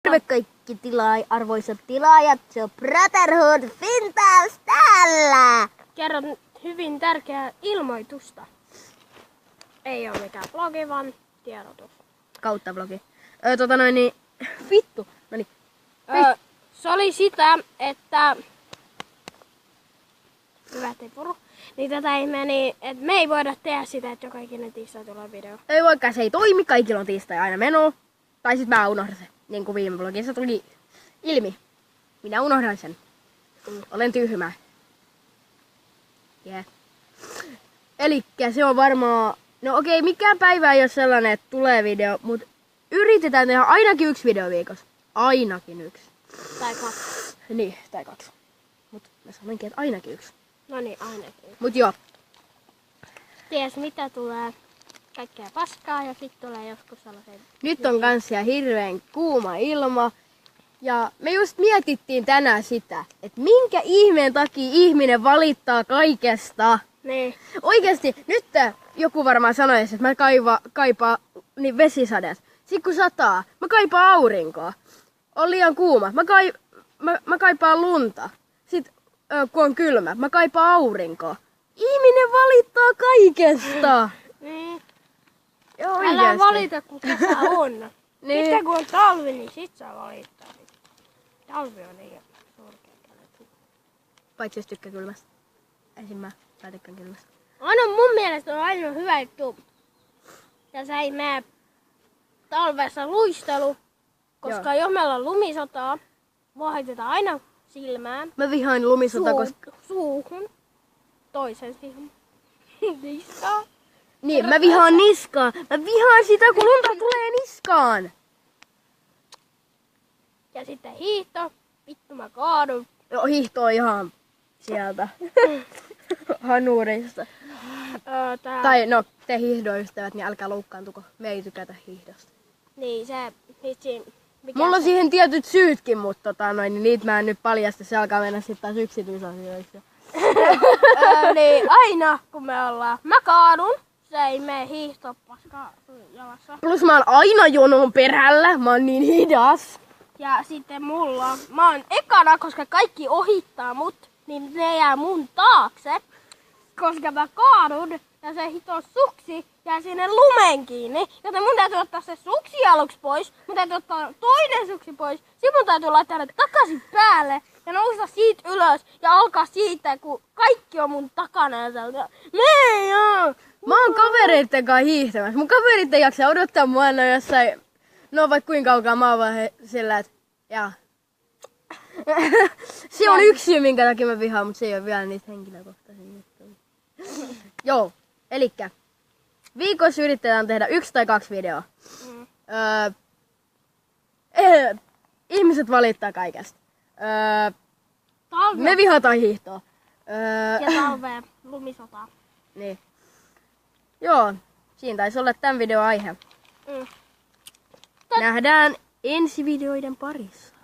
Terve kaikki arvoisat tilaajat, se on Brotherhood Fintails täällä! Kerron hyvin tärkeää ilmoitusta. Ei ole mikään blogi, vaan tiedotus. Kautta blogi. Vittu. Noniin. Se oli sitä, että... Hyvä tepuru. Niin tätä ei meni, että me ei voida tehdä sitä, että joka ikinen tiistai tulee video. Ei voikaan, se ei toimi, kaikilla on tiistai aina meno. Tai sit mä unohdan sen, niin kuin viime blogissa tuli ilmi. Minä unohdan sen. Olen tyhmä. Yeah. Elikkä se on varmaan... No okei, mikään päivä ei ole sellainen, että tulee video, mutta yritetään tehdä ainakin 1 video viikossa. Ainakin 1. Tai 2. Niin, tai 2. Mut mä sanoinkin, että ainakin 1. No niin, ainakin. Mut joo. Ties mitä tulee. Kaikkea paskaa ja sit tulee joskus sellaisen... Nyt on kans siellä hirveän kuuma ilma. Ja me just mietittiin tänään sitä, että minkä ihmeen takia ihminen valittaa kaikesta. Niin. Oikeesti, nyt joku varmaan sanoisi, että mä kaipaan niin vesisadet. Sitten kun sataa, mä kaipaan aurinkoa. On liian kuuma, mä kaipaan lunta. Sitten kun on kylmä, mä kaipaan aurinkoa. Ihminen valittaa kaikesta. Niin. Joo, Älä oikeesti. valita, kun kesä on. Niin. Sitten kun on talvi, niin sit saa valittaa. Talvi on liian surkea. Paitsi jos tykkää kylmästä. Ensin mä tykkään kylmästä. Aina mun mielestä on aina hyvä juttu. Ja sä ei mene talvessa luistelu. Koska jos meillä on lumisotaa, voitetaan aina silmään. Mä vihaan lumisota, koska... Suuhun. Toisen siihen. Niskaan. Niin, mä vihaan niskaa. Mä vihaan sitä, kun lunta tulee niskaan. Ja sitten hiihto. Vittu mä kaadun. Joo, hiihto on ihan sieltä. Hanurista. Tai no, te hiihdoystävät, niin älkää loukkaantuko. Me ei tykätä hiihdosta. Niin, se vitsi. Mulla on siihen tietyt syytkin, mutta niin niitä mä en nyt paljasta. Se alkaa mennä sitten taas yksityisasioissa. Niin, aina kun me ollaan. Mä kaadun. Se ei mene hiihto paskaa jalassa. Plus mä oon aina jonon perällä. Mä oon niin hidas. Ja sitten mä oon ekana, koska kaikki ohittaa mut, niin ne jää mun taakse. Koska mä kaadun ja se hito suksi jää sinne lumen kiinni. Joten mun täytyy ottaa se suksi aluksi pois. Mun täytyy ottaa toinen suksi pois. Sitten mun täytyy laittaa ne takaisin päälle. Ja nousta siitä ylös ja alkaa siitä, kun kaikki on mun takana ja sieltä. Mä oon kavereitten kanssa hiihtämässä. Mun kaverit ei jaksa odottaa mua aina jossain... No vaikka kuinka kaukaa mä oon vaan sillä, että... Jaa. Se on yksi syy, minkä takia mä vihaan, mutta se ei ole vielä niitä henkilökohtaisia juttuja. Joo, elikkä. Viikossa yritetään tehdä 1 tai 2 videoa. Ihmiset valittaa kaikesta. Me vihataan hiihtoa. Ja talvea lumisotaa. Niin. Joo, siinä taisi olla tämän videon aihe. Nähdään ensi videoiden parissa.